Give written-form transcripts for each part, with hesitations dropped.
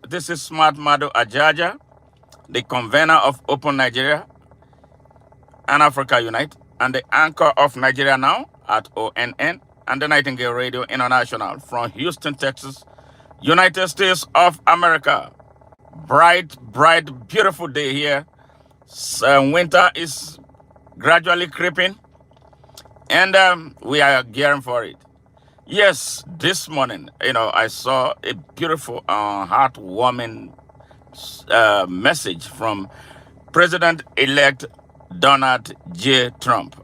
This is Smart Madu Ajaja, the convener of Open Nigeria and Africa Unite, and the anchor of Nigeria Now at ONN and the Nightingale Radio International from Houston, Texas, United States of America. Bright, bright, beautiful day here. Winter is gradually creeping, and we are gearing for it. Yes, this morning, I saw a beautiful, heartwarming message from President-elect Donald J. Trump.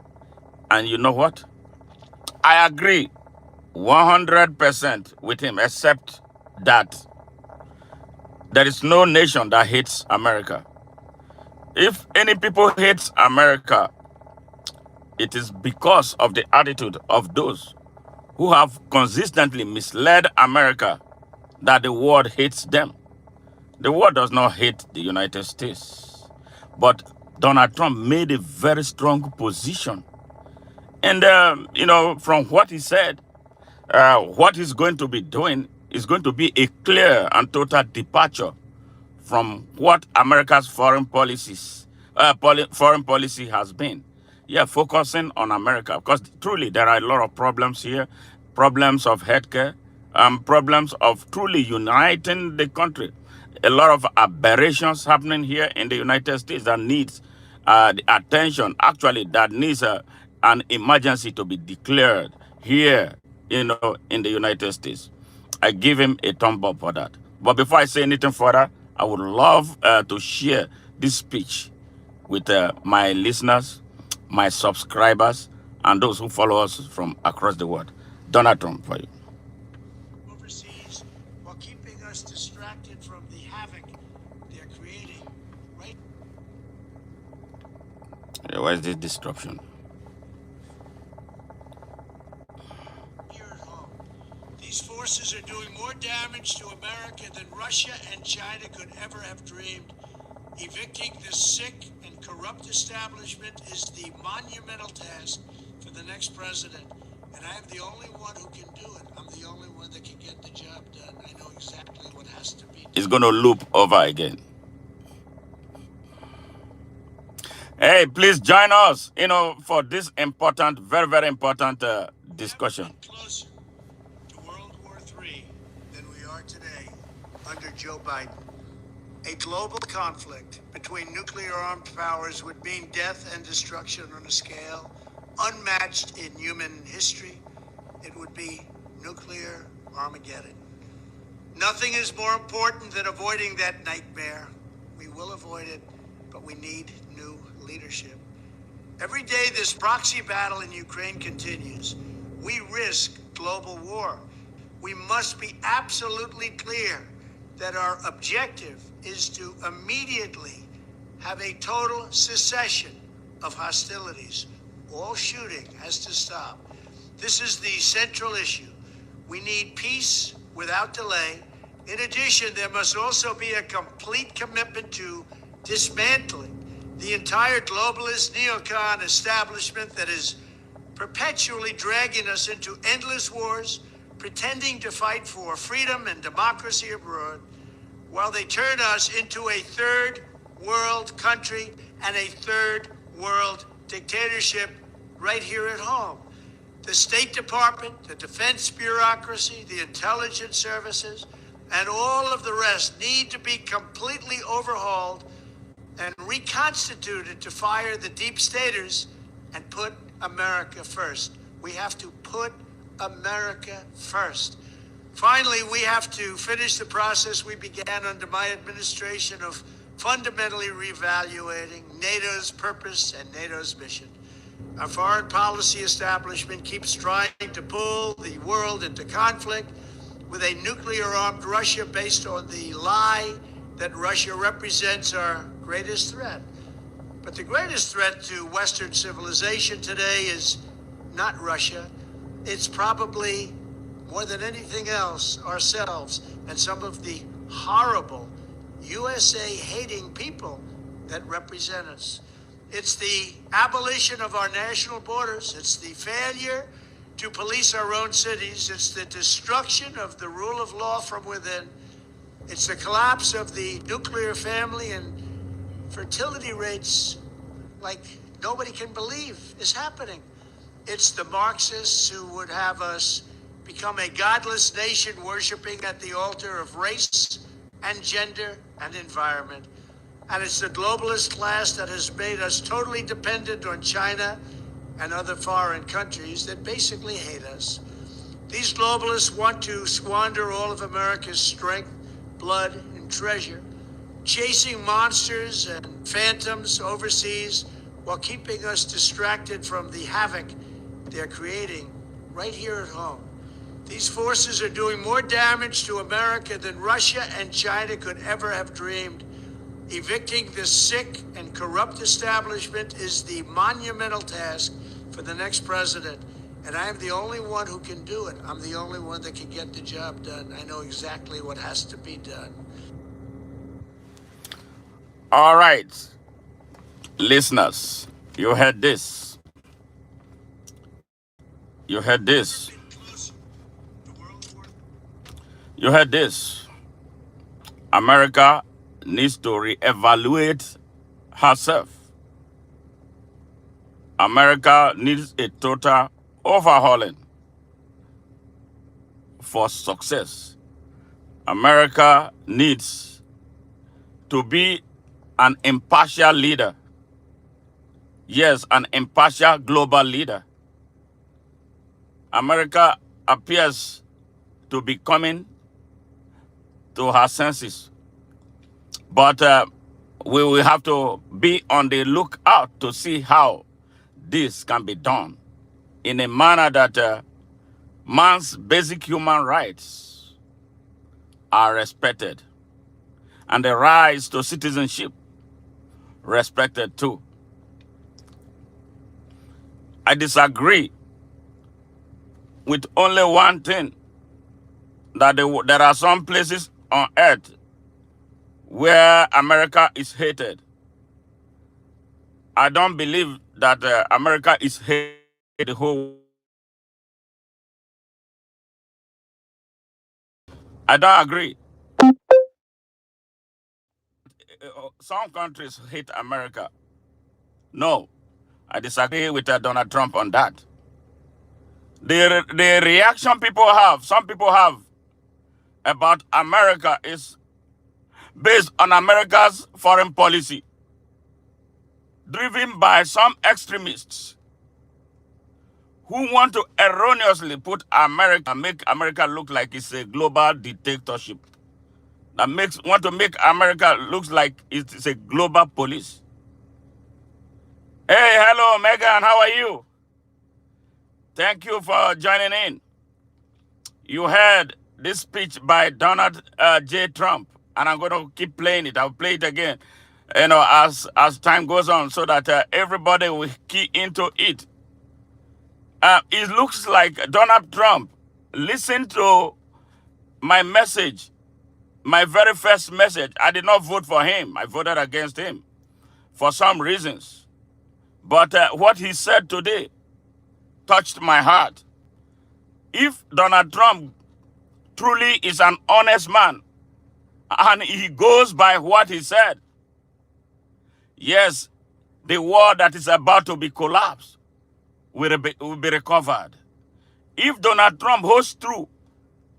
And you know what? I agree 100% with him, except that there is no nation that hates America. If any people hate America, it is because of the attitude of those who have consistently misled America that the world hates them. The world does not hate the United States. But Donald Trump made a very strong position. And, from what he said, what he's going to be doing is going to be a clear and total departure from what America's foreign policy has been. Yeah, focusing on America, because truly there are a lot of problems here, problems of healthcare, problems of truly uniting the country. A lot of aberrations happening here in the United States that needs the attention. Actually, that needs an emergency to be declared here, in the United States. I give him a thumb up for that. But before I say anything further, I would love to share this speech with my listeners, my subscribers, and those who follow us from across the world. Donald Trump for you. Overseas, while keeping us distracted from the havoc they're creating right Why is this disruption? here at home. These forces are doing more damage to America than Russia and China could ever have dreamed. Evicting this sick and corrupt establishment is the monumental task for the next president. And I am the only one who can do it. I'm the only one that can get the job done. I know exactly what has to be done. It's going to loop over again. Hey, please join us, for this important, very, very important discussion. Never been closer to World War III than we are today under Joe Biden. A global conflict between nuclear-armed powers would mean death and destruction on a scale unmatched in human history. It would be nuclear Armageddon. Nothing is more important than avoiding that nightmare. We will avoid it, but we need new leadership. Every day this proxy battle in Ukraine continues, we risk global war. We must be absolutely clear that our objective is to immediately have a total cessation of hostilities. All shooting has to stop. This is the central issue. We need peace without delay. In addition, there must also be a complete commitment to dismantling the entire globalist neocon establishment that is perpetually dragging us into endless wars, pretending to fight for freedom and democracy abroad, while they turn us into a third world country and a third world dictatorship right here at home. The State Department, the defense bureaucracy, the intelligence services, and all of the rest need to be completely overhauled and reconstituted to fire the deep staters and put America first. We have to put America first. Finally, we have to finish the process we began under my administration of fundamentally reevaluating NATO's purpose and NATO's mission. Our foreign policy establishment keeps trying to pull the world into conflict with a nuclear-armed Russia based on the lie that Russia represents our greatest threat. But the greatest threat to Western civilization today is not Russia. It's probably, more than anything else, ourselves and some of the horrible USA-hating people that represent us. It's the abolition of our national borders. It's the failure to police our own cities. It's the destruction of the rule of law from within. It's the collapse of the nuclear family and fertility rates like nobody can believe is happening. It's the Marxists who would have us become a godless nation worshiping at the altar of race and gender and environment. And it's the globalist class that has made us totally dependent on China and other foreign countries that basically hate us. These globalists want to squander all of America's strength, blood, and treasure, chasing monsters and phantoms overseas while keeping us distracted from the havoc they're creating right here at home. These forces are doing more damage to America than Russia and China could ever have dreamed. Evicting this sick and corrupt establishment is the monumental task for the next president. And I am the only one who can do it. I'm the only one that can get the job done. I know exactly what has to be done. All right, listeners, you heard this. You heard this. You heard this. America needs to reevaluate herself. America needs a total overhauling for success. America needs to be an impartial leader. Yes, an impartial global leader. America appears to be coming to her senses. But we will have to be on the lookout to see how this can be done in a manner that man's basic human rights are respected and the rights to citizenship respected too. I disagree with only one thing, that there are some places on earth where America is hated. I don't believe that America is hated the whole. I don't agree. Some countries hate America. No, I disagree with Donald Trump on that. The reaction some people have about America is based on America's foreign policy, driven by some extremists who want to erroneously put America, make America look like it's a global dictatorship. That want to make America look like it's a global police. Hey, hello, Megan, how are you? Thank you for joining in. You heard this speech by Donald J. Trump, and I'm going to keep playing it. I'll play it again, as time goes on, so that everybody will key into it. It looks like Donald Trump listened to my message, my very first message. I did not vote for him. I voted against him for some reasons. But what he said today touched my heart. If Donald Trump truly is an honest man and he goes by what he said, yes, the world that is about to be collapsed will be recovered. If Donald Trump holds true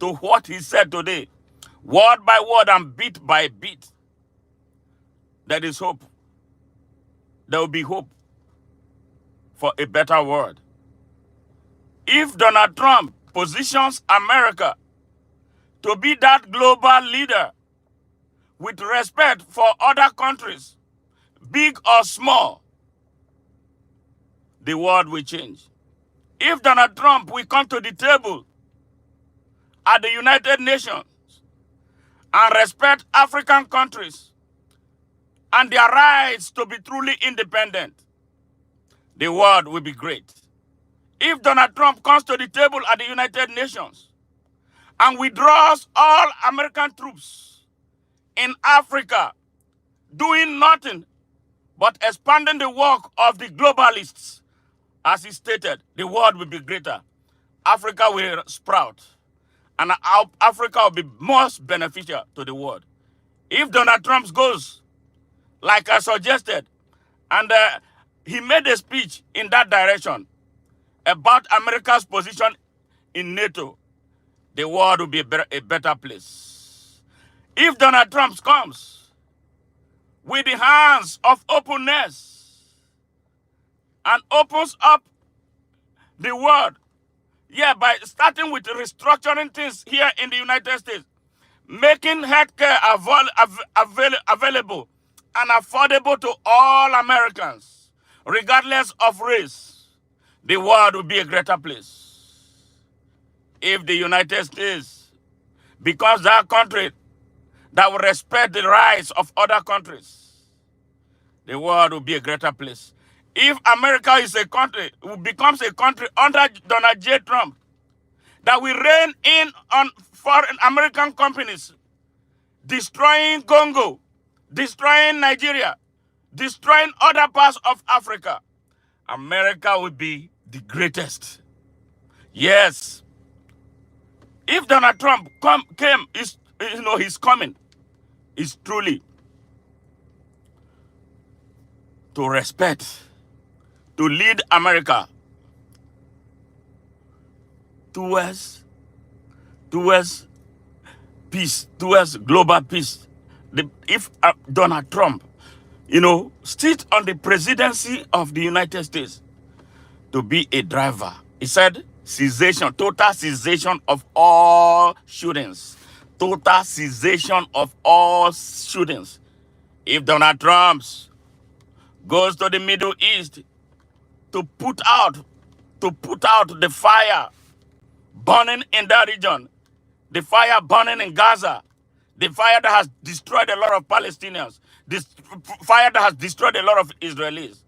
to what he said today, word by word and bit by bit, there is hope. There will be hope for a better world. If Donald Trump positions America to be that global leader with respect for other countries, big or small, the world will change. If Donald Trump will come to the table at the United Nations and respect African countries and their rights to be truly independent, the world will be great. If Donald Trump comes to the table at the United Nations and withdraws all American troops in Africa, doing nothing but expanding the work of the globalists, as he stated, the world will be greater. Africa will sprout. and how Africa will be most beneficial to the world. If Donald Trump goes, like I suggested, and he made a speech in that direction about America's position in NATO, the world will be a better place. If Donald Trump comes with the hands of openness and opens up the world, yeah, by starting with restructuring things here in the United States, making healthcare available and affordable to all Americans, regardless of race, the world will be a greater place. If the United States becomes that country that will respect the rights of other countries, the world will be a greater place. If America is a country, becomes a country under Donald J. Trump, that will rein in on foreign American companies, destroying Congo, destroying Nigeria, destroying other parts of Africa, America will be the greatest. Yes. If Donald Trump he's coming, is truly to respect, to lead America towards peace, towards global peace. If Donald Trump, sit on the presidency of the United States to be a driver, he said total cessation of all shootings. Total cessation of all shootings. If Donald Trump goes to the Middle East to put out the fire burning in that region, the fire burning in Gaza, the fire that has destroyed a lot of Palestinians, this fire that has destroyed a lot of Israelis,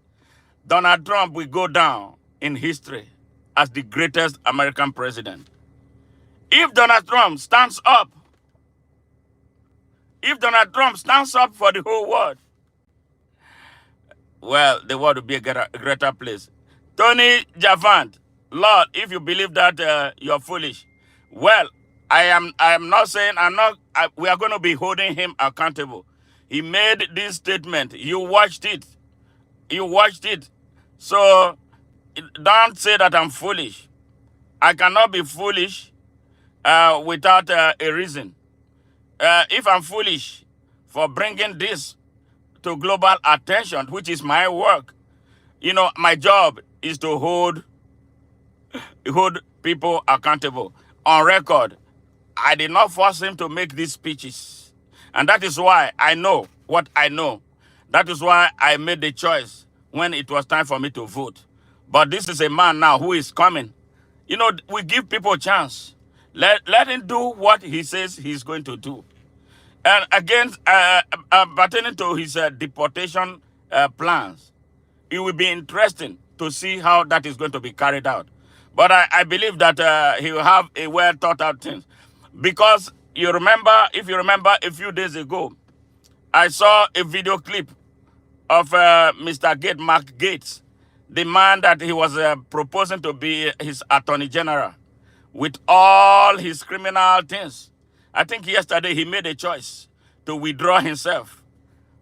Donald Trump will go down in history as the greatest American president. If Donald Trump stands up, for the whole world, well, the world will be a greater place. Tony Javant, Lord, if you believe that you're foolish, well, I am not saying we are going to be holding him accountable. He made this statement. You watched it. So don't say that I'm foolish. I cannot be foolish without a reason. If I'm foolish for bringing this to global attention, which is my work, my job is to hold people accountable. On record, I did not force him to make these speeches. And that is why I know what I know. That is why I made the choice when it was time for me to vote. But this is a man now who is coming. We give people a chance. Let him do what he says he's going to do. And against pertaining to his deportation plans, it will be interesting to see how that is going to be carried out. But I believe that he will have a well thought out thing. Because if you remember a few days ago, I saw a video clip of Mr. Mark Gates, the man that he was proposing to be his attorney general, with all his criminal things. I think yesterday he made a choice to withdraw himself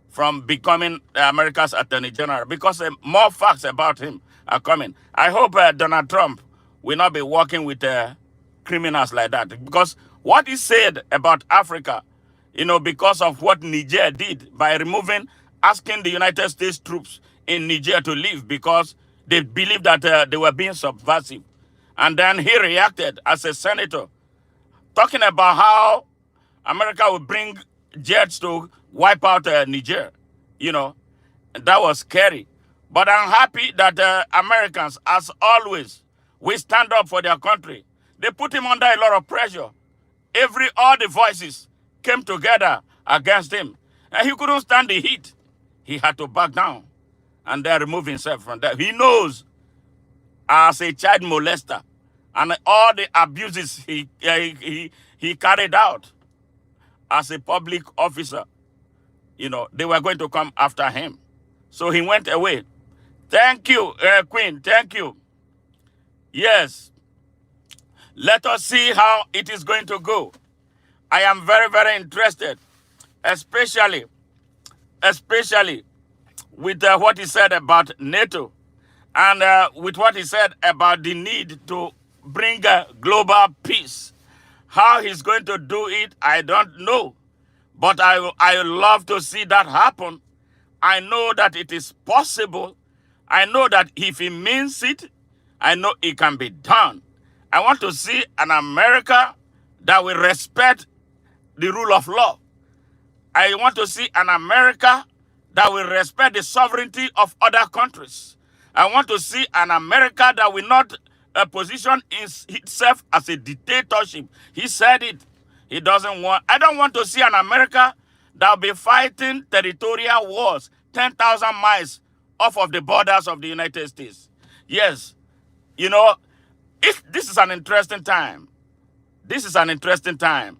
from becoming America's attorney general because more facts about him are coming. I hope Donald Trump will not be working with criminals like that, because what he said about Africa, because of what Niger did by asking the United States troops in Niger to leave because they believed that they were being subversive. And then he reacted as a senator, talking about how America would bring jets to wipe out Niger. That was scary. But I'm happy that Americans, as always, we stand up for their country. They put him under a lot of pressure. All the voices came together against him. And he couldn't stand the heat. He had to back down and then remove himself from that. He knows, as a child molester, and all the abuses he carried out as a public officer, they were going to come after him. So he went away. Thank you, Queen. Thank you. Yes. Let us see how it is going to go. I am very, very interested, especially with what he said about NATO and with what he said about the need to bring global peace. How he's going to do it, I don't know. But I love to see that happen. I know that it is possible. I know that if he means it, I know it can be done. I want to see an America that will respect the rule of law. I want to see an America that will respect the sovereignty of other countries. I want to see an America that will not position itself as a dictatorship. He said it. He doesn't want. I don't want to see an America that will be fighting territorial wars 10,000 miles off of the borders of the United States. Yes, you know, this is an interesting time. This is an interesting time.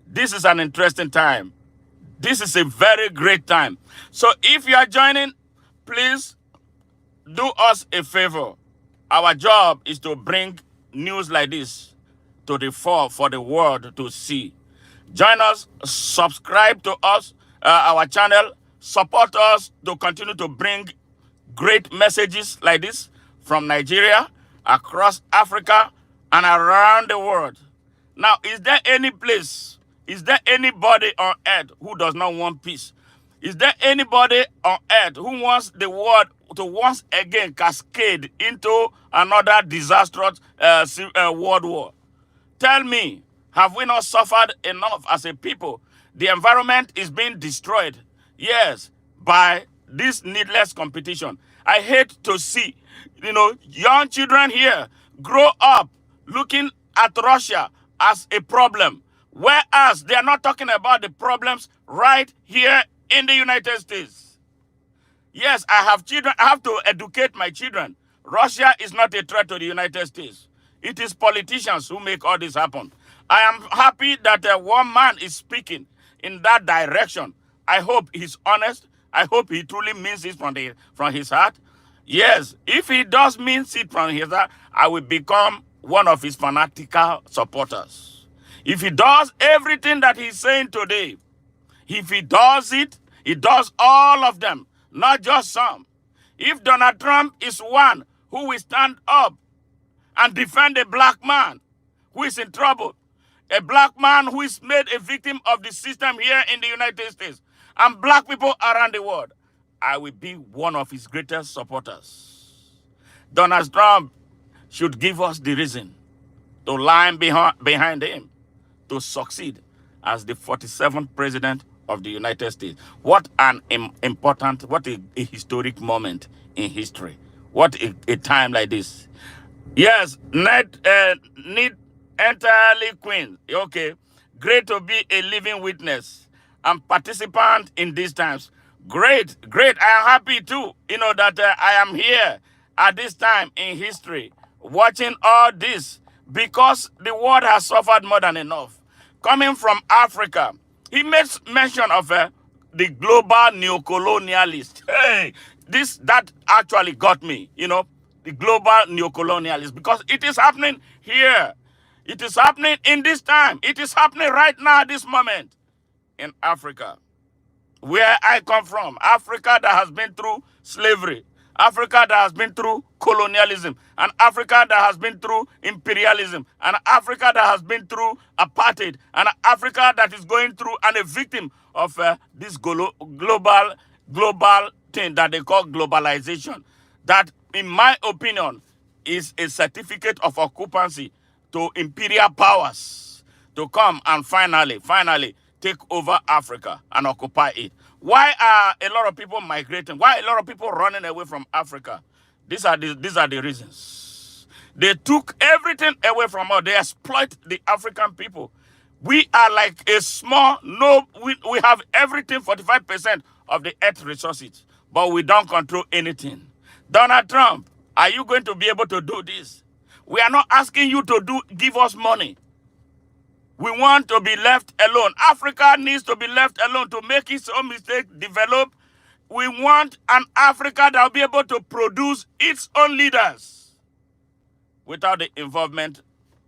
This is an interesting time. This is a very great time. So if you are joining, please do us a favor. Our job is to bring news like this to the fore for the world to see. Join us, subscribe to us, our channel, support us to continue to bring great messages like this from Nigeria, across Africa, and around the world. Now, is there anybody on earth who does not want peace? Is there anybody on earth who wants the world to once again cascade into another disastrous world war? Tell me, have we not suffered enough as a people? The environment is being destroyed, yes, by this needless competition. I hate to see, young children here grow up looking at Russia as a problem, whereas they are not talking about the problems right here in the United States. Yes, I have children. I have to educate my children. Russia is not a threat to the United States. It is politicians who make all this happen. I am happy that one man is speaking in that direction. I hope he's honest. I hope he truly means it from his heart. Yes, if he does mean it from his heart, I will become one of his fanatical supporters. If he does everything that he's saying today, if he does it, he does all of them, not just some. If Donald Trump is one who will stand up and defend a black man who is in trouble, a black man who is made a victim of the system here in the United States, and black people around the world, I will be one of his greatest supporters. Donald Trump should give us the reason to line behind him to succeed as the 47th president of the United States. What an important, what a historic moment in history. What a time like this. Yes, need entirely queen. Okay, great to be a living witness and participant in these times. Great. I am happy too, that I am here at this time in history, watching all this, because the world has suffered more than enough. Coming from Africa, he makes mention of the global neocolonialist. Hey, that actually got me, the global neocolonialist, because it is happening here. It is happening in this time. It is happening right now, this moment, in Africa, where I come from. Africa that has been through slavery, Africa that has been through colonialism, and Africa that has been through imperialism, and Africa that has been through apartheid, and Africa that is going through and a victim of this global thing that they call globalization. That, in my opinion, is a certificate of occupancy to imperial powers to come and finally take over Africa and occupy it. Why are a lot of people migrating? Why are a lot of people running away from Africa? These are the reasons. They took everything away from us. They exploit the African people. We are like a small, we have everything, 45% of the earth resources, but we don't control anything. Donald Trump, are you going to be able to do this? We are not asking you to give us money. We want to be left alone. Africa needs to be left alone to make its own mistake, develop. We want an Africa that will be able to produce its own leaders without the involvement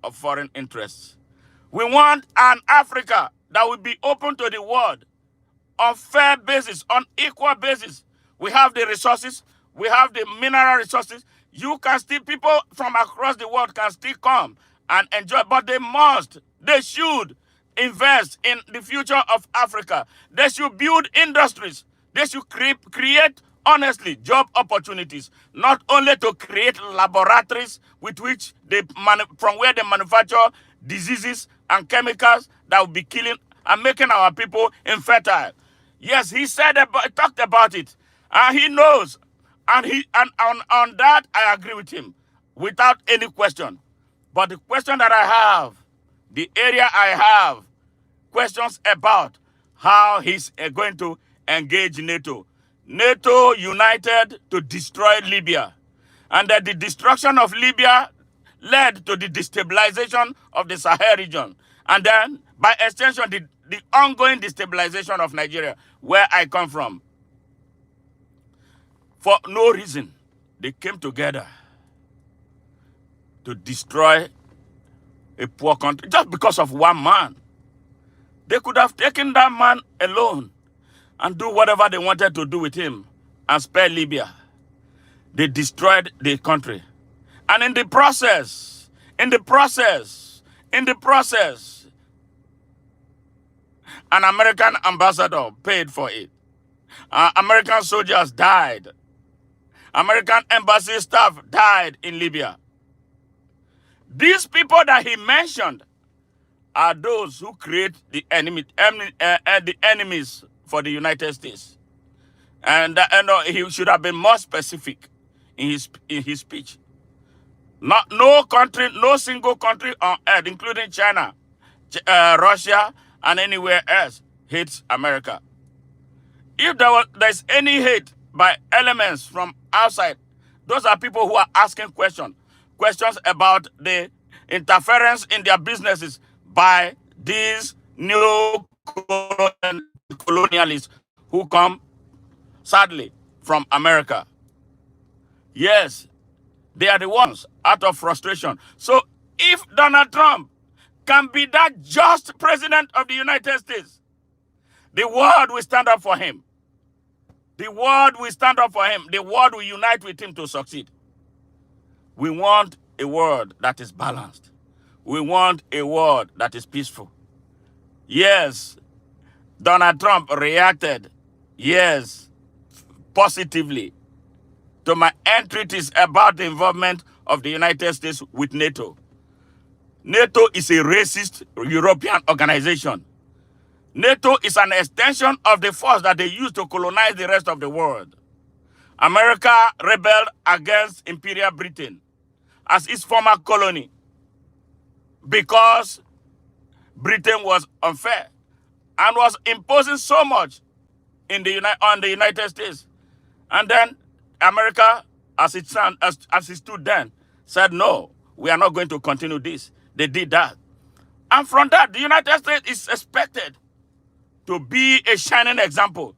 of foreign interests. We want an Africa that will be open to the world on fair basis, on equal basis. We have the resources, we have the mineral resources. You can still, people from across the world can still come and enjoy, but they should invest in the future of Africa. They should build industries. They should create, honestly, job opportunities, not only to create laboratories with which from where they manufacture diseases and chemicals that will be killing and making our people infertile. Yes, he talked about it, and he knows, and on that I agree with him, without any question. But the question that I have, the area I have questions about, how he's going to engage NATO. NATO united to destroy Libya, and that the destruction of Libya led to the destabilization of the Sahel region, and then by extension the ongoing destabilization of Nigeria, where I come from. For no reason, they came together to destroy a poor country just because of one man. They could have taken that man alone and do whatever they wanted to do with him and spare Libya. They destroyed the country. And in the process, an American ambassador paid for it. American soldiers died. American embassy staff died in Libya. These people that he mentioned are those who create the enemies for the United States. And he should have been more specific in his speech. No single country on earth, including China, Russia, and anywhere else, hates America. If there's any hate by elements from outside, those are people who are asking questions about the interference in their businesses by these new colonialists who come, sadly, from America. Yes, they are the ones out of frustration. So if Donald Trump can be that just president of the United States, the world will stand up for him. The world will stand up for him. The world will unite with him to succeed. We want a world that is balanced. We want a world that is peaceful. Yes, Donald Trump reacted, yes, positively to my entreaties about the involvement of the United States with NATO. NATO is a racist European organization. NATO is an extension of the force that they use to colonize the rest of the world. America rebelled against Imperial Britain as its former colony because Britain was unfair and was imposing so much on the United States. And then America, as it stood then, said, no, we are not going to continue this. They did that. And from that, the United States is expected to be a shining example,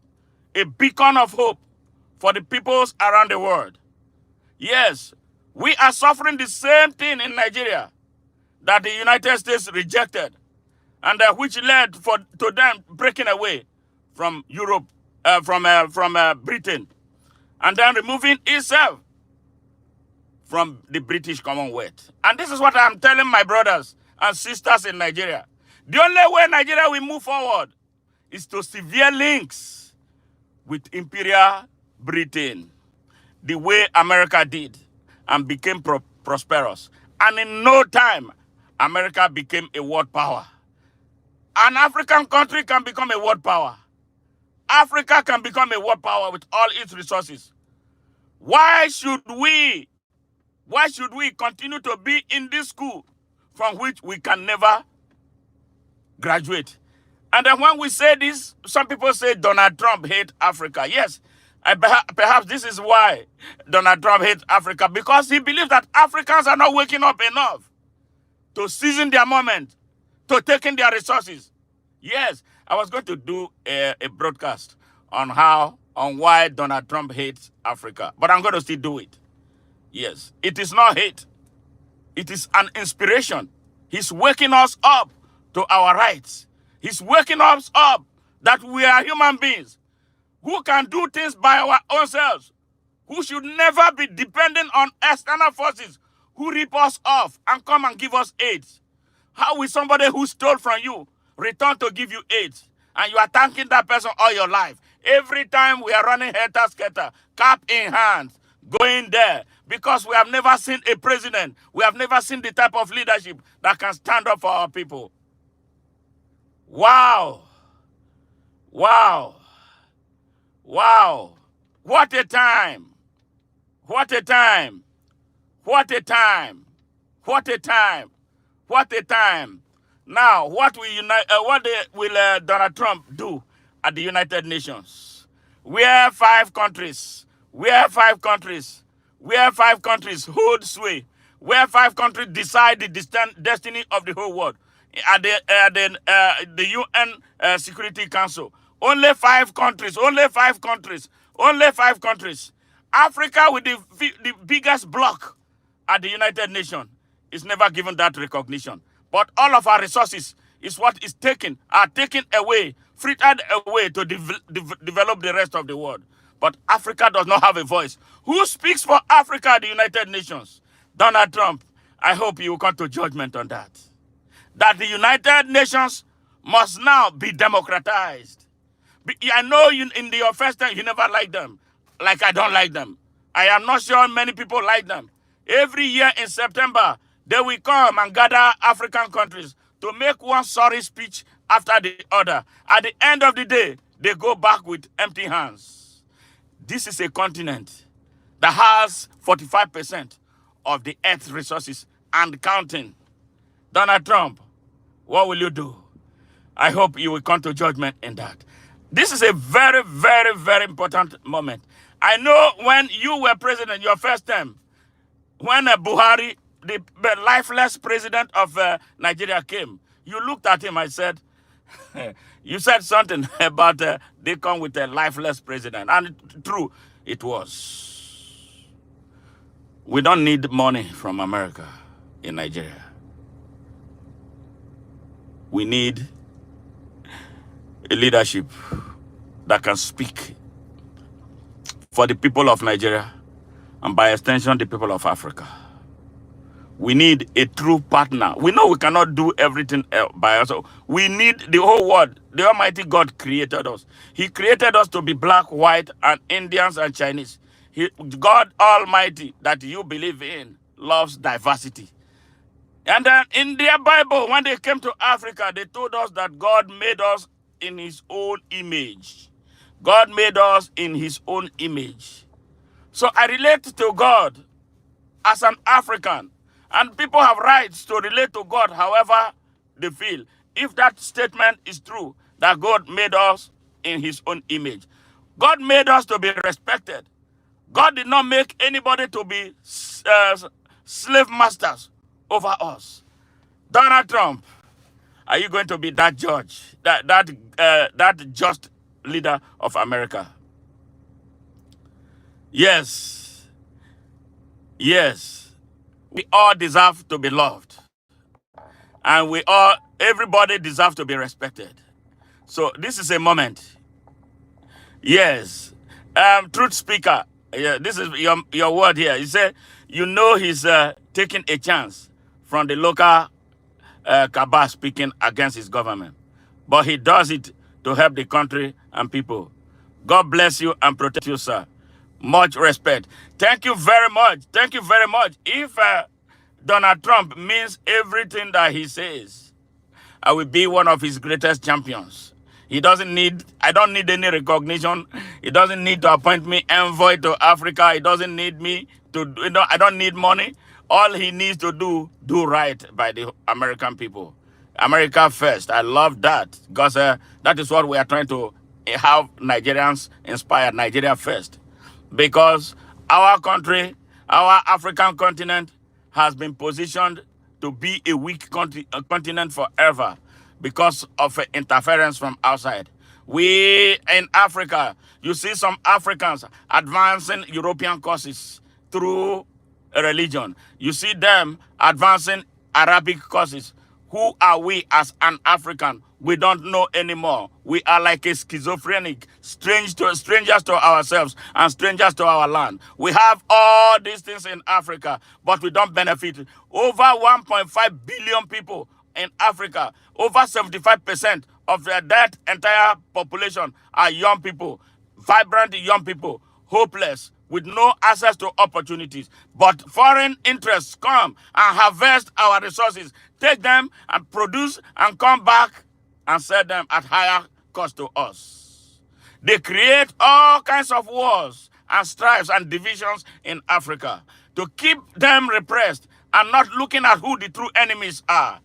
a beacon of hope for the peoples around the world. Yes, we are suffering the same thing in Nigeria that the United States rejected, and which led to them breaking away from Europe, from Britain, and then removing itself from the British Commonwealth. And this is what I'm telling my brothers and sisters in Nigeria. The only way Nigeria will move forward is to severe links with Imperial Britain, the way America did and became prosperous. And in no time, America became a world power. An African country can become a world power. Africa can become a world power with all its resources. Why should we continue to be in this school from which we can never graduate? And then when we say this, some people say Donald Trump hates Africa. Yes, perhaps this is why Donald Trump hates Africa, because he believes that Africans are not waking up enough to seizing their moment, to taking their resources. Yes, I was going to do a broadcast on why Donald Trump hates Africa, but I'm going to still do it. Yes, it is not hate. It is an inspiration. He's waking us up to our rights. He's waking us up that we are human beings who can do things by our own selves, who should never be dependent on external forces who rip us off and come and give us aid. How will somebody who stole from you return to give you aid? And you are thanking that person all your life. Every time we are running helter-skelter, cap in hand, going there, because we have never seen a president, we have never seen the type of leadership that can stand up for our people. Wow. Wow. Wow. What a time. What a time. What a time. What a time. What a time. Now, what will Donald Trump do at the United Nations? Where five countries hold sway, where five countries decide the destiny of the whole world at the UN Security Council. Only five countries. Africa, with the biggest bloc at the United Nations, is never given that recognition. But all of our resources is what is taken away, frittered away to develop the rest of the world. But Africa does not have a voice. Who speaks for Africa at the United Nations? Donald Trump. I hope you will come to judgment on that. That the United Nations must now be democratized. I know in your first time you never liked them, like I don't like them. I am not sure many people like them. Every year in September, they will come and gather African countries to make one sorry speech after the other. At the end of the day, they go back with empty hands. This is a continent that has 45% of the Earth's resources and counting. Donald Trump, what will you do? I hope you will come to judgment in that. This is a very, very, very important moment. I know when you were president, your first term, when Buhari, the lifeless president of Nigeria, came, you looked at him, I said, you said something about they come with a lifeless president. And true, it was. We don't need money from America in Nigeria. We need a leadership that can speak for the people of Nigeria and by extension the people of Africa. We need a true partner. We know we cannot do everything by ourselves. We need the whole world. The Almighty God created us. He created us to be black, white, and Indians and Chinese. God Almighty that you believe in loves diversity. And then in their Bible, when they came to Africa, they told us that God made us in his own image. God made us in his own image. So I relate to God as an African. And people have rights to relate to God however they feel. If that statement is true, that God made us in his own image. God made us to be respected. God did not make anybody to be slave masters over us. Donald Trump, are you going to be that judge, that just leader of America? Yes. Yes. We all deserve to be loved. And everybody deserves to be respected. So this is a moment. Yes. Truth speaker, yeah, this is your word here. You say, you know he's taking a chance from the local cabal speaking against his government. But he does it to help the country and people. God bless you and protect you, sir. Much respect. Thank you very much. Thank you very much. If Donald Trump means everything that he says, I will be one of his greatest champions. I don't need any recognition. He doesn't need to appoint me envoy to Africa. He doesn't need me to, I don't need money. All he needs to do right by the American people. America first. I love that because that is what we are trying to have Nigerians inspire Nigeria first. Because our country, our African continent has been positioned to be a weak continent forever because of interference from outside. We in Africa, you see some Africans advancing European causes through religion. You see them advancing Arabic causes. Who are we as an African? We don't know anymore. We are like a schizophrenic, strangers to ourselves and strangers to our land. We have all these things in Africa, but we don't benefit. Over 1.5 billion people in Africa, over 75% of that entire population are young people, vibrant young people, hopeless, with no access to opportunities. But foreign interests come and harvest our resources, take them and produce and come back and sell them at higher cost to us. They create all kinds of wars and strifes and divisions in Africa to keep them repressed and not looking at who the true enemies are.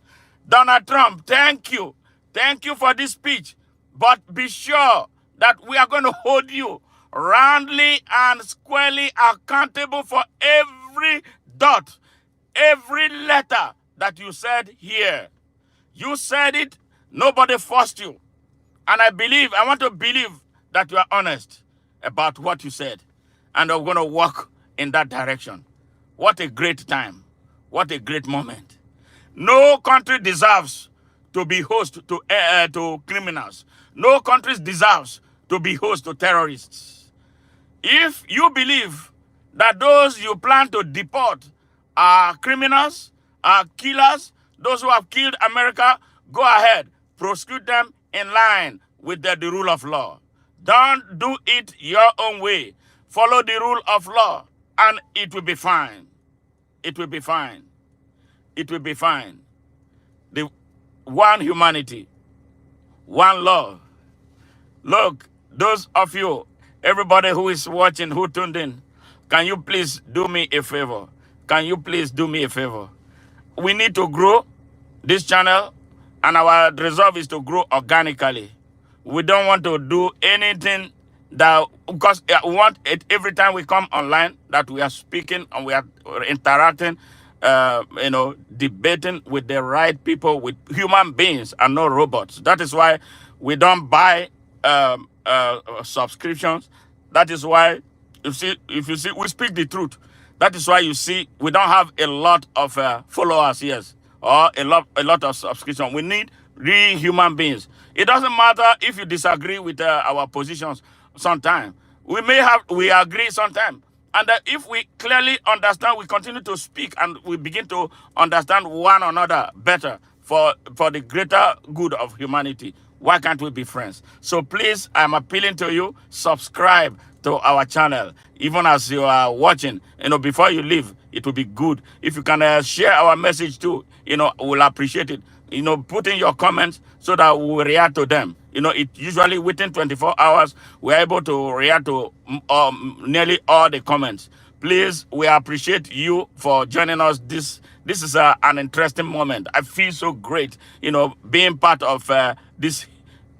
Donald Trump, thank you. Thank you for this speech. But be sure that we are going to hold you roundly and squarely accountable for every dot, every letter that you said here. You said it, nobody forced you. And I want to believe that you are honest about what you said. And we're going to walk in that direction. What a great time. What a great moment. No country deserves to be host to criminals. No country deserves to be host to terrorists. If you believe that those you plan to deport are criminals, are killers, those who have killed America, go ahead, prosecute them in line with the rule of law. Don't do it your own way. Follow the rule of law, and it will be fine. It will be fine. It will be fine. The one humanity, one love. Look, those of you, everybody who is watching, who tuned in, can you please do me a favor? Can you please do me a favor? We need to grow this channel, and our resolve is to grow organically. We don't want to do anything that, because we want it every time we come online that we are speaking and we are interacting, debating with the right people, with human beings and not robots. That is why we don't buy subscriptions. That is why, if you see, we speak the truth. That is why you see we don't have a lot of followers, yes, or a lot of subscription. We need real human beings. It doesn't matter if you disagree with our positions sometimes. We agree sometimes. And if we clearly understand, we continue to speak and we begin to understand one another better for the greater good of humanity. Why can't we be friends? So please, I'm appealing to you, subscribe to our channel. Even as you are watching, before you leave, it will be good. If you can share our message too, we'll appreciate it. Put in your comments so that we will react to them. It usually within 24 hours, we're able to react to nearly all the comments. Please, we appreciate you for joining us. This is an interesting moment. I feel so great, being part of this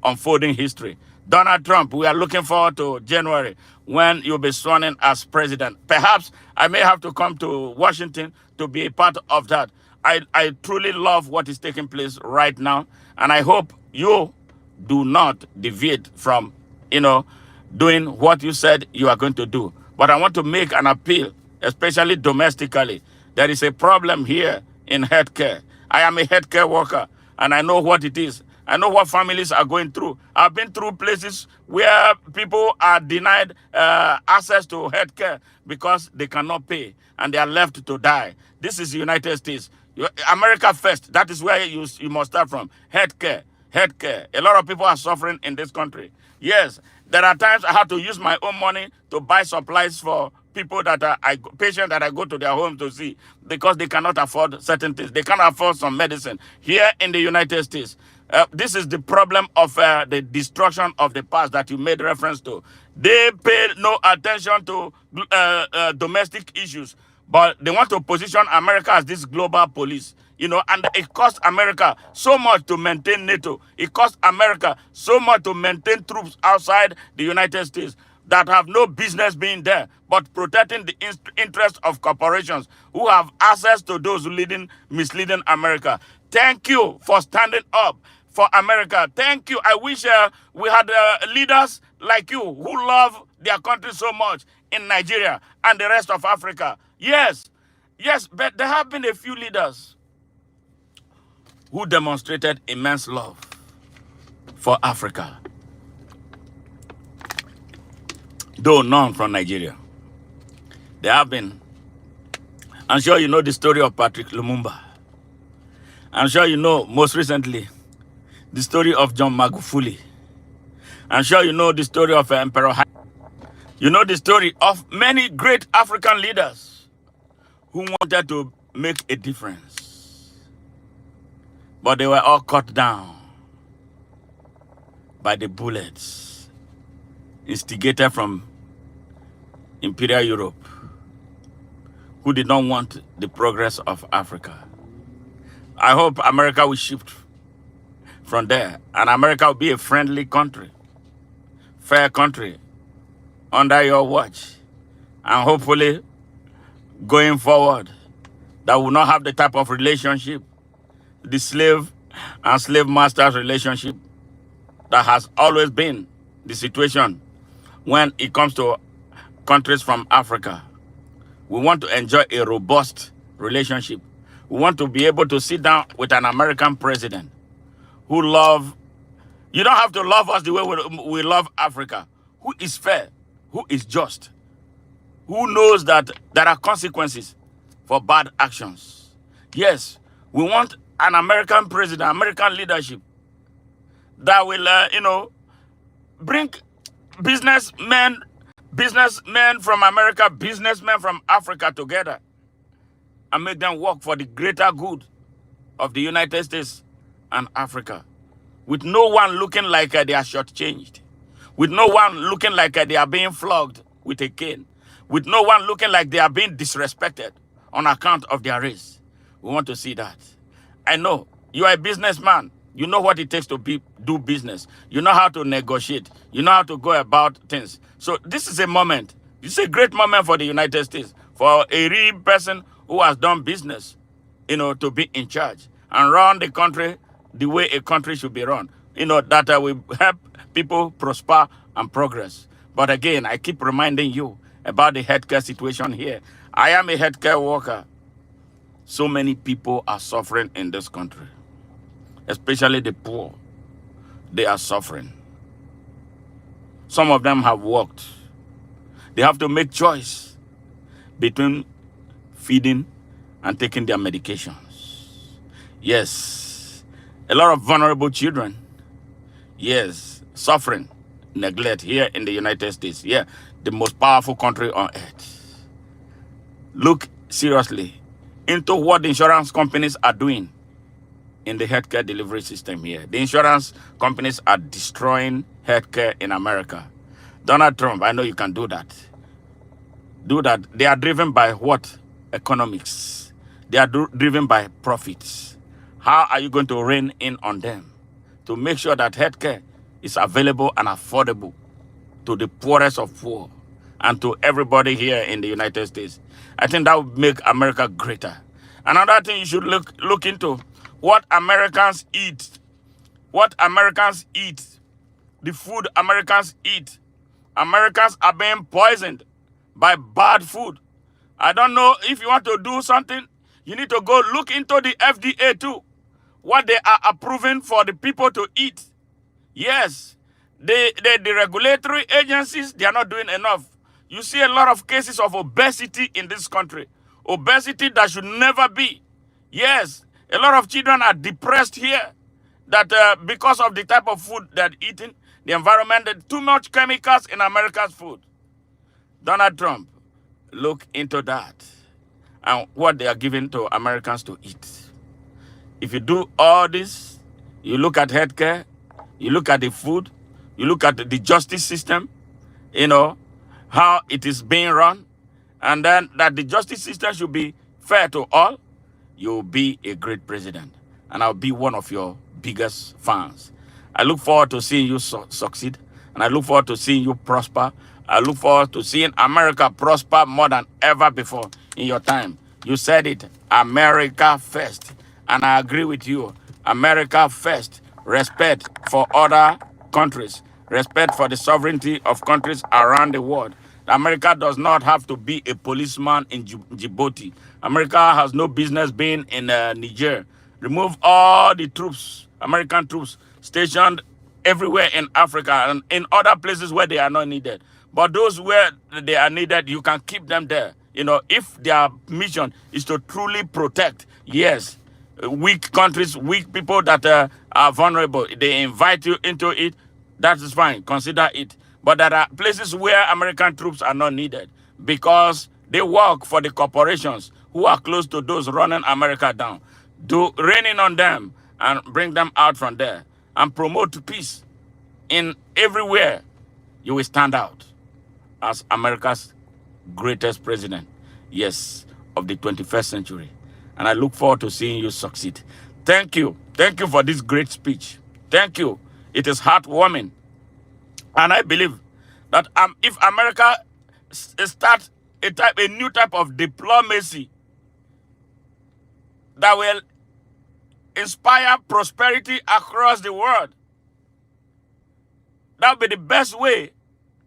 unfolding history. Donald Trump, we are looking forward to January when you'll be sworn in as president. Perhaps I may have to come to Washington to be a part of that. I truly love what is taking place right now, and I hope you do not deviate from, doing what you said you are going to do. But I want to make an appeal, especially domestically. There is a problem here in healthcare. I am a healthcare worker, and I know what it is. I know what families are going through. I've been through places where people are denied access to healthcare because they cannot pay, and they are left to die. This is the United States. America first. That is where you must start from. Healthcare. Healthcare. A lot of people are suffering in this country. Yes, there are times I have to use my own money to buy supplies for people that are patients that I go to their home to see because they cannot afford certain things. They cannot afford some medicine. Here in the United States, this is the problem of the destruction of the past that you made reference to. They pay no attention to domestic issues, but they want to position America as this global police. And it costs America so much to maintain NATO. It costs America so much to maintain troops outside the United States that have no business being there, but protecting the interests of corporations who have access to those misleading America. Thank you for standing up for America. Thank you. I wish we had leaders like you who love their country so much in Nigeria and the rest of Africa. Yes, but there have been a few leaders who demonstrated immense love for Africa, though none from Nigeria. There have been, I'm sure you know the story of Patrick Lumumba. I'm sure you know most recently the story of John Magufuli. I'm sure you know the story of Emperor Haile. You know the story of many great African leaders who wanted to make a difference, but they were all cut down by the bullets instigated from Imperial Europe, who did not want the progress of Africa. I hope America will shift from there, and America will be a friendly country, fair country, under your watch. And hopefully, going forward, that will not have the type of relationship, the slave and slave master's relationship, that has always been the situation when it comes to countries from Africa. We want to enjoy a robust relationship. We want to be able to sit down with an American president who love, you don't have to love us the way we love Africa, who is fair, who is just, who knows that there are consequences for bad actions. Yes, we want an American president, American leadership that will, bring businessmen from America, businessmen from Africa together and make them work for the greater good of the United States and Africa, with no one looking like they are shortchanged, with no one looking like they are being flogged with a cane, with no one looking like they are being disrespected on account of their race. We want to see that. I know you are a businessman. You know what it takes to do business. You know how to negotiate. You know how to go about things. So this is a moment. This is a great moment for the United States, for a real person who has done business, to be in charge and run the country the way a country should be run. That will help people prosper and progress. But again, I keep reminding you about the healthcare situation here. I am a healthcare worker. So many people are suffering in this country, especially the poor. They are suffering. Some of them have worked. They have to make choice between feeding and taking their medications. Yes, a lot of vulnerable children. Yes, suffering, neglect here in the United States. Yeah, the most powerful country on earth. Look seriously into what the insurance companies are doing in the healthcare delivery system here. The insurance companies are destroying healthcare in America. Donald Trump, I know you can do that. Do that. They are driven by what? Economics. They are driven by profits. How are you going to rein in on them to make sure that healthcare is available and affordable to the poorest of poor and to everybody here in the United States? I think that would make America greater. Another thing you should look into, what Americans eat. What Americans eat. The food Americans eat. Americans are being poisoned by bad food. I don't know, if you want to do something, you need to go look into the FDA too. What they are approving for the people to eat. Yes, the regulatory agencies, they are not doing enough. You see a lot of cases of obesity in this country. Obesity that should never be. Yes, a lot of children are depressed here. That because of the type of food they're eating, the environment, too much chemicals in America's food. Donald Trump, look into that and what they are giving to Americans to eat. If you do all this, you look at healthcare, you look at the food, you look at the justice system, how it is being run, and then that the justice system should be fair to all, you'll be a great president. And I'll be one of your biggest fans. I look forward to seeing you succeed, and I look forward to seeing you prosper. I look forward to seeing America prosper more than ever before in your time. You said it, America first. And I agree with you. America first. Respect for other countries. Respect for the sovereignty of countries around the world. America does not have to be a policeman in Djibouti. America has no business being in Niger. Remove all the troops, American troops, stationed everywhere in Africa and in other places where they are not needed. But those where they are needed, you can keep them there. You know, if their mission is to truly protect, yes, weak countries, weak people that are vulnerable, they invite you into it, that is fine, consider it. But there are places where American troops are not needed because they work for the corporations who are close to those running America down. Do raining on them and bring them out from there and promote peace in everywhere. You will stand out as America's greatest president, yes, of the 21st century. And I look forward to seeing you succeed. Thank you. Thank you for this great speech. Thank you. It is heartwarming. And I believe that if America starts a new type of diplomacy that will inspire prosperity across the world, that will be the best way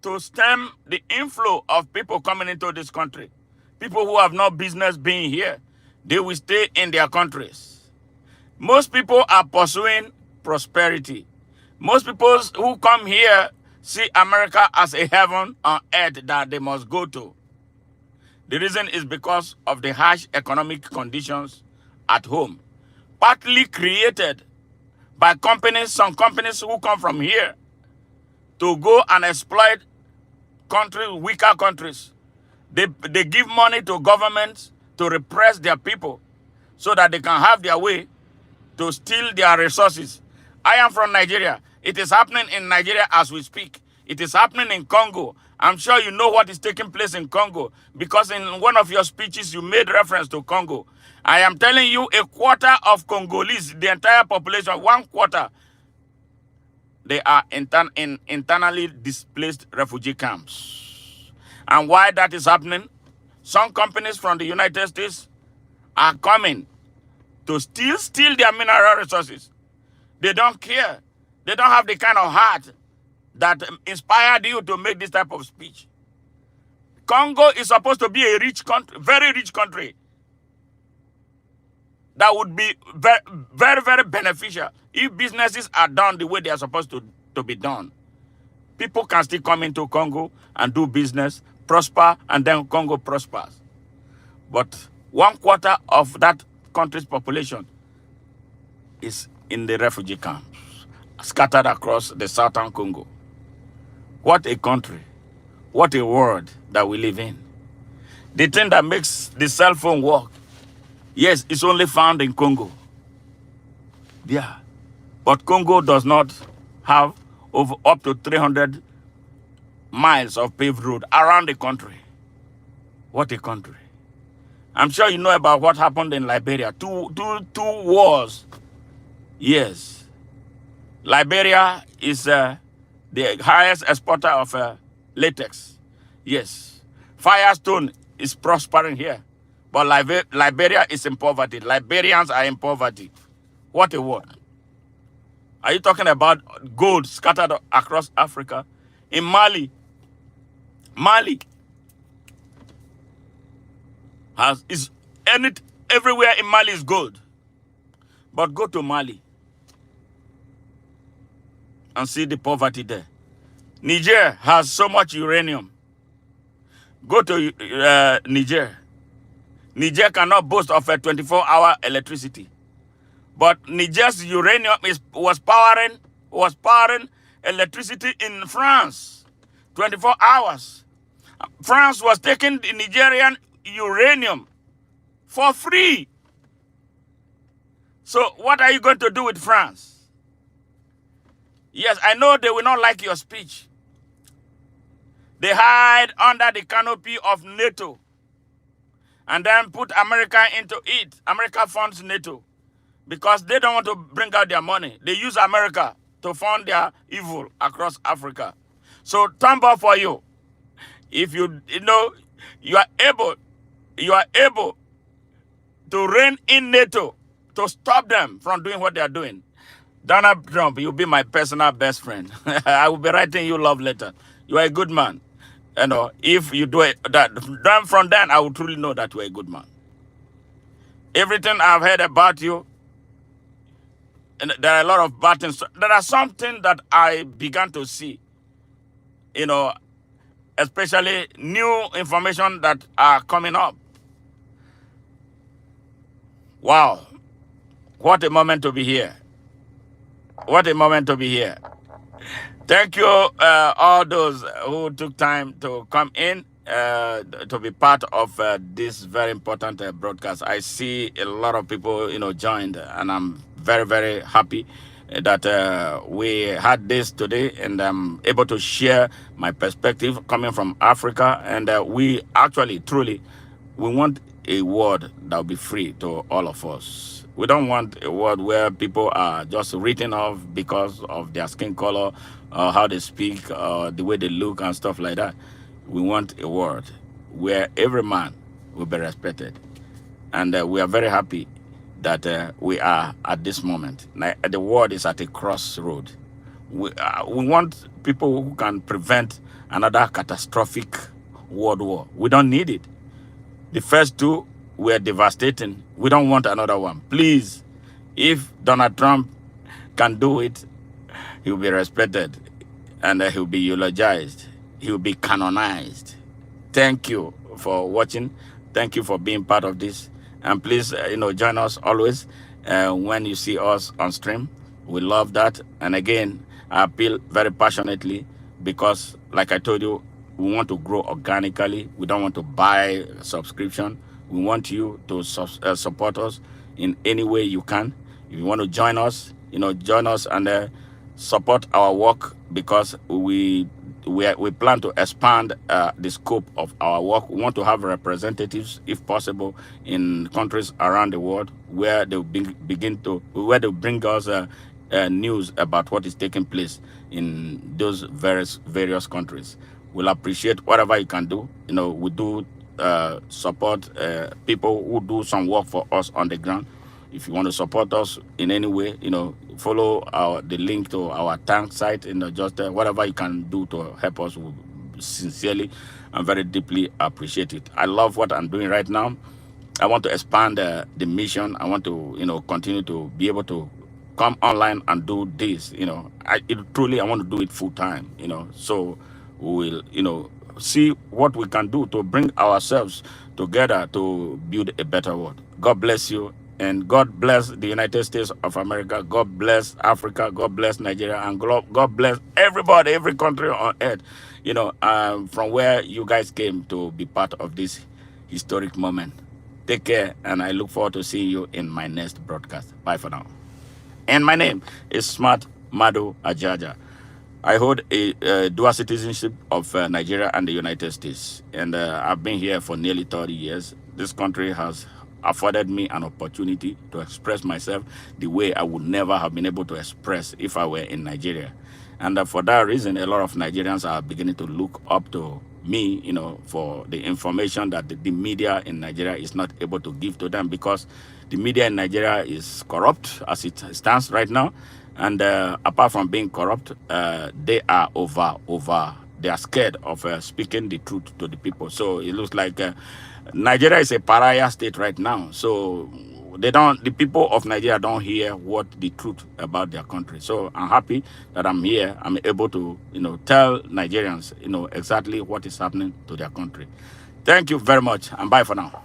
to stem the inflow of people coming into this country. People who have no business being here, they will stay in their countries. Most people are pursuing prosperity. Most people who come here see America as a heaven on earth that they must go to. The reason is because of the harsh economic conditions at home, partly created by companies, some companies who come from here to go and exploit countries, weaker countries. They give money to governments to repress their people so that they can have their way to steal their resources. I am from Nigeria. It is happening in Nigeria as we speak. It is happening in Congo. I'm sure you know what is taking place in Congo because in one of your speeches you made reference to Congo. I am telling you, a quarter of Congolese, the entire population, one quarter, they are in internally displaced refugee camps. And why that is happening? Some companies from the United States are coming to steal their mineral resources. They don't care. They don't have the kind of heart that inspired you to make this type of speech. Congo is supposed to be a rich country, very rich country, that would be very, very, very beneficial if businesses are done the way they are supposed to be done. People can still come into Congo and do business, prosper, and then Congo prospers. But one quarter of that country's population is in the refugee camps, scattered across the southern Congo. What a country. What a world that we live in. The thing that makes the cell phone work, yes, it's only found in Congo. Yeah. But Congo does not have up to 300 miles of paved road around the country. What a country. I'm sure you know about what happened in Liberia. Two wars. Yes. Liberia is the highest exporter of latex. Yes. Firestone is prospering here. But Liberia is in poverty. Liberians are in poverty. What a word. Are you talking about gold scattered across Africa? In Mali everywhere in Mali is gold. But go to Mali and see the poverty there. Niger has so much uranium. Go to Niger. Niger cannot boast of a 24-hour electricity. But Niger's uranium was powering electricity in France. 24 hours. France was taking the Nigerian uranium for free. So what are you going to do with France? Yes, I know they will not like your speech. They hide under the canopy of NATO and then put America into it. America funds NATO because they don't want to bring out their money. They use America to fund their evil across Africa. So thumb up for you. If you are able to rein in NATO to stop them from doing what they are doing, Donald Trump, you'll be my personal best friend. I will be writing you love letter. You are a good man. If you do it, then from then I will truly know that you are a good man. Everything I've heard about you, And there are a lot of bad things. There are something that I began to see, you know, especially new information that are coming up. Wow, what a moment to be here. What a moment to be here. Thank you, all those who took time to come in to be part of this very important broadcast. I see a lot of people, joined, and I'm very, very happy that we had this today, and I'm able to share my perspective coming from Africa. And we actually, truly, we want a world that will be free to all of us. We don't want a world where people are just written off because of their skin color, how they speak, the way they look, and stuff like that. We want a world where every man will be respected. And we are very happy that we are at this moment. The world is at a crossroad. We want people who can prevent another catastrophic world war. We don't need it. The first two were devastating. We don't want another one. Please, if Donald Trump can do it, he'll be respected, and he'll be eulogized. He'll be canonized. Thank you for watching. Thank you for being part of this. And please, join us always when you see us on stream. We love that. And again, I appeal very passionately because, like I told you, we want to grow organically. We don't want to buy subscription. We want you to support us in any way you can. If you want to join us, join us and support our work, because we plan to expand the scope of our work. We want to have representatives, if possible, in countries around the world where they bring us news about what is taking place in those various countries. We'll appreciate whatever you can do. We do support people who do some work for us on the ground. If you want to support us in any way, follow the link to our tank site. Just whatever you can do to help us, we sincerely and very deeply appreciate it. I love what I'm doing right now. I want to expand the mission. I want to, continue to be able to come online and do this. I want to do it full time. So we will, see what we can do to bring ourselves together to build a better world. God bless you, and God bless the United States of America. God bless Africa. God bless Nigeria, and God bless everybody, every country on earth, from where you guys came to be part of this historic moment. Take care, and I look forward to seeing you in my next broadcast. Bye for now. And my name is Smart Madu Ajaja. I hold a dual citizenship of Nigeria and the United States, and I've been here for nearly 30 years. This country has afforded me an opportunity to express myself the way I would never have been able to express if I were in Nigeria. And for that reason, a lot of Nigerians are beginning to look up to me, for the information that the media in Nigeria is not able to give to them, because the media in Nigeria is corrupt as it stands right now. And apart from being corrupt, they are they are scared of speaking the truth to the people. So it looks like Nigeria is a pariah state right now. So the people of Nigeria don't hear what the truth about their country. So I'm happy that I'm here. I'm able to, tell Nigerians, exactly what is happening to their country. Thank you very much, and bye for now.